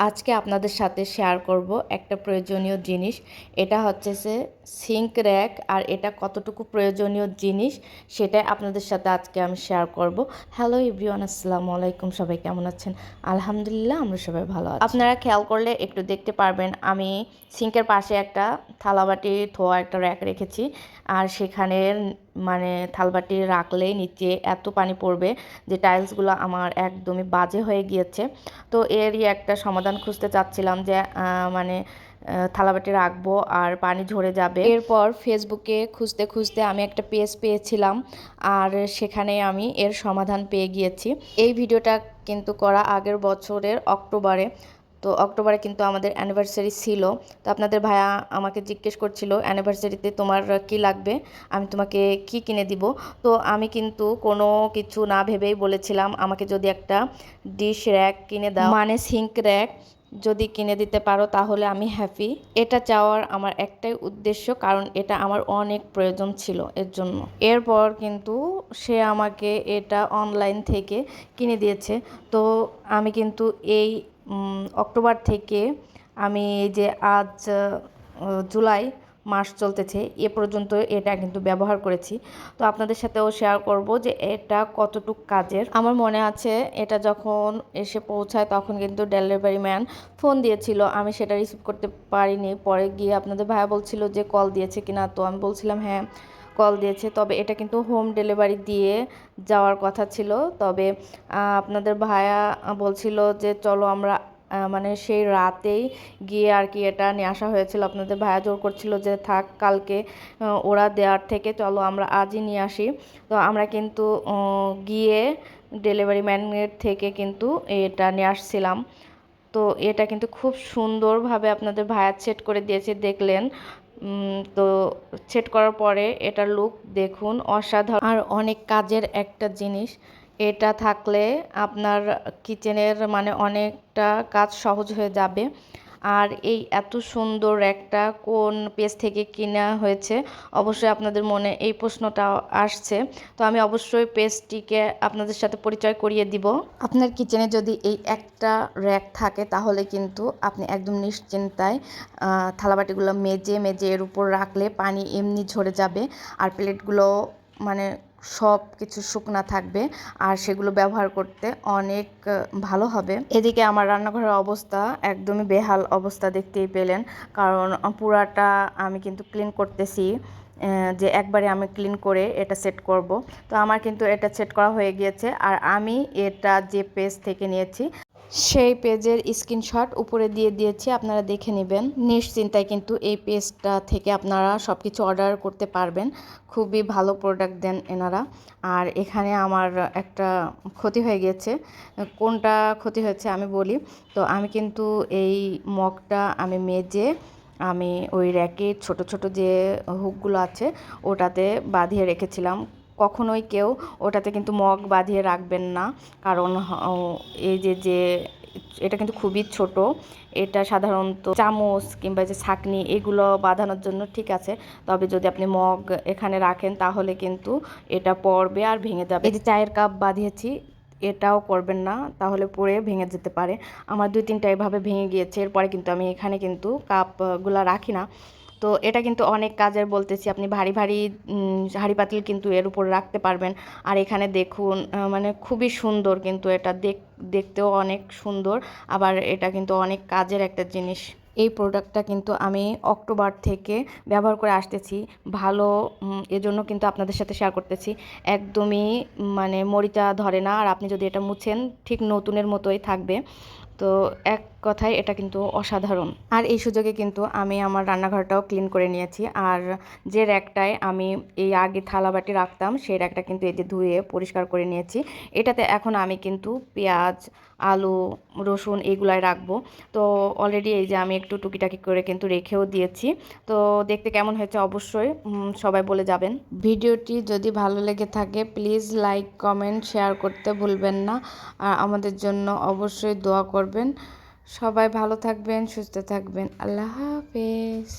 আজকে আপনাদের সাথে শেয়ার করব একটা প্রয়োজনীয় জিনিস। এটা হচ্ছে সিঙ্ক র্যাক, আর এটা কতটুকু প্রয়োজনীয় জিনিস সেটাই আপনাদের সাথে আজকে আমি শেয়ার করব। হ্যালো এভরিওয়ান, আসসালামু আলাইকুম। সবাই কেমন আছেন? আলহামদুলিল্লাহ, আমরা সবাই ভালো আছি। আপনারা খেয়াল করলে একটু দেখতে পারবেন, আমি সিঙ্কের পাশে একটা থালাবাটি ধোয়া একটা র্যাক রেখেছি। আর সেখানে মানে থালবাটি রাখলেই নিচে এত পানি পড়বে যে টাইলসগুলো আমার একদমই বাজে হয়ে গিয়েছে। তো এরই একটা সমাধান খুঁজতে চাচ্ছিলাম যে মানে থালাবাটি রাখবো আর পানি ঝরে যাবে। এরপর ফেসবুকে খুঁজতে খুঁজতে আমি একটা পেজ পেয়েছিলাম, আর সেখানে আমি এর সমাধান পেয়ে গিয়েছি। এই ভিডিওটা কিন্তু করা আগের বছরের অক্টোবরে। তো অক্টোবরে কিন্তু আমাদের অ্যানিভার্সারি ছিল। তো আপনাদের ভাইয়া আমাকে জিজ্ঞেস করছিল, অ্যানিভার্সারিতে তোমার কি লাগবে, আমি তোমাকে কি কিনে দিব। তো আমি কিন্তু কোনো কিছু না ভেবেই বলেছিলাম, আমাকে যদি একটা ডিশ র্যাক কিনে দাও, মানে সিঙ্ক র্যাক যদি কিনে দিতে পারো তাহলে আমি হ্যাপি। এটা চাওয়ার আমার একটাই উদ্দেশ্য, কারণ এটা আমার অনেক প্রয়োজন ছিল এর জন্য। এরপর কিন্তু সে আমাকে এটা অনলাইন থেকে কিনে দিয়েছে। তো আমি কিন্তু এই অক্টোবর থেকে আমি এই যে আজ জুলাই মাস চলতেছে এ পর্যন্ত এটা কিন্তু ব্যবহার করেছি। তো আপনাদের সাথেও শেয়ার করব যে এটা কতটুকু কাজের। আমার মনে আছে এটা যখন এসে পৌঁছায় তখন কিন্তু ডেলিভারি ম্যান ফোন দিয়েছিল, আমি সেটা রিসিভ করতে পারিনি। পরে গিয়ে আপনাদের ভাইয়া বলছিল যে কল দিয়েছে কিনা, তো আমি বলছিলাম হ্যাঁ কল দিয়েছে। তবে এটা কিন্তু হোম ডেলিভারি দিয়ে যাওয়ার কথা ছিল। তবে আপনাদের ভাইয়া বলছিল যে চলো আমরা মানে সেই রাতেই গিয়ে আর কি এটা নিয়ে আসা হয়েছিল। আপনাদের ভাইয়া জোর করছিল যে থাক, কালকে ওরা দেওয়ার থেকে চলো আমরা আজই নিয়ে আসি। তো আমরা কিন্তু গিয়ে ডেলিভারি ম্যানের থেকে কিন্তু এটা নিয়ে আসছিলাম। তো এটা কিন্তু খুব সুন্দরভাবে আপনাদের ভাইয়া সেট করে দিয়েছে, দেখলেন। তো সেট করার পরে এটার লুক দেখুন, অসাধারণ আর অনেক কাজের একটা জিনিস। এটা থাকলে আপনার কিচেনের মানে অনেকটা কাজ সহজ হয়ে যাবে। আর এই এত সুন্দর একটা কোন পেজ থেকে কিনা হয়েছে, অবশ্যই আপনাদের মনে এই প্রশ্নটা আসছে। তো আমি অবশ্যই পেজটিকে আপনাদের সাথে পরিচয় করিয়ে দিব। আপনার কিচেনে যদি এই একটা র্যাক থাকে তাহলে কিন্তু আপনি একদম নিশ্চিন্তায় থালাবাটিগুলো মেজে মেজে এর উপর রাখলে পানি এমনি ঝরে যাবে, আর প্লেটগুলো মানে সব কিছু শুকনা থাকবে, আর সেগুলো ব্যবহার করতে অনেক ভালো হবে। এদিকে আমার রান্নাঘরের অবস্থা একদমই বেহাল অবস্থা দেখতেই পেলেন, কারণ পুরাটা আমি কিন্তু ক্লিন করতেছি, যে একবারে আমি ক্লিন করে এটা সেট করব। তো আমার কিন্তু এটা সেট করা হয়ে গিয়েছে, আর আমি এটা যে পেজ থেকে নিয়েছি সেই পেজের স্ক্রিনশট উপরে দিয়ে দিয়েছি, আপনারা দেখে নেবেন। নিশ্চিন্তায় কিন্তু এই পেজটা থেকে আপনারা সব কিছু অর্ডার করতে পারবেন। খুবই ভালো প্রোডাক্ট দেন এনারা। আর এখানে আমার একটা ক্ষতি হয়ে গিয়েছে। কোনটা ক্ষতি হয়েছে আমি বলি। তো আমি কিন্তু এই মগটা আমি মেজে আমি ওই র্যাকের ছোট ছোট যে হুকগুলো আছে ওটাতে বাঁধিয়ে রেখেছিলাম। কখনোই কেউ ওটাতে কিন্তু মগ বাঁধিয়ে রাখবেন না, কারণ এই যে এটা কিন্তু খুবই ছোট। এটা সাধারণত চামচ কিংবা যে ছাঁকনি এগুলো বাঁধানোর জন্য ঠিক আছে। তবে যদি আপনি মগ এখানে রাখেন তাহলে কিন্তু এটা পড়বে আর ভেঙে যাবে। এই যে চায়ের কাপ বাঁধিয়েছি, এটাও করবেন না, তাহলে পরে ভেঙে যেতে পারে। আমার 2-3টা এভাবে ভেঙে গিয়েছে। এরপরে কিন্তু আমি এখানে কিন্তু কাপগুলো রাখি না। তো এটা কিন্তু অনেক কাজের বলতেছি, আপনি ভারী ভারী হাঁড়ি পাতিল কিন্তু এর উপর রাখতে পারবেন। আর এখানে দেখুন মানে খুবই সুন্দর, কিন্তু এটা দেখতেও অনেক সুন্দর, আবার এটা কিন্তু অনেক কাজের একটা জিনিস। এই প্রোডাক্টটা কিন্তু আমি অক্টোবর থেকে ব্যবহার করে আসতেছি, ভালো এজন্য কিন্তু আপনাদের সাথে শেয়ার করতেছি। একদমই মানে মরিচা ধরে না, আর আপনি যদি এটা মুছেন ঠিক নতুনের মতোই থাকবে। তো এক কথায় এটা কিন্তু অসাধারণ। আর এই সুযোগে কিন্তু আমি আমার রান্নাঘরটাও ক্লিন করে নিয়েছি। আর যে র্যাকটায় আমি এই আগে থালাবাটি রাখতাম সেই র্যাকটা কিন্তু এই যে ধুয়ে পরিষ্কার করে নিয়েছি। এটাতে এখন আমি কিন্তু পেঁয়াজ, আলু, রসুন এগুলাই রাখবো। তো অলরেডি এই যে আমি একটু টুকিটাকি করে কিন্তু রেখেও দিয়েছি। তো দেখতে কেমন হয়েছে অবশ্যই সবাই বলে যাবেন। ভিডিওটি যদি ভালো লেগে থাকে প্লিজ লাইক, কমেন্ট, শেয়ার করতে ভুলবেন না। আর আমাদের জন্য অবশ্যই দোয়া করবেন। সবাই ভালো থাকবেন, সুস্থ থাকবেন। আল্লাহ হাফেজ।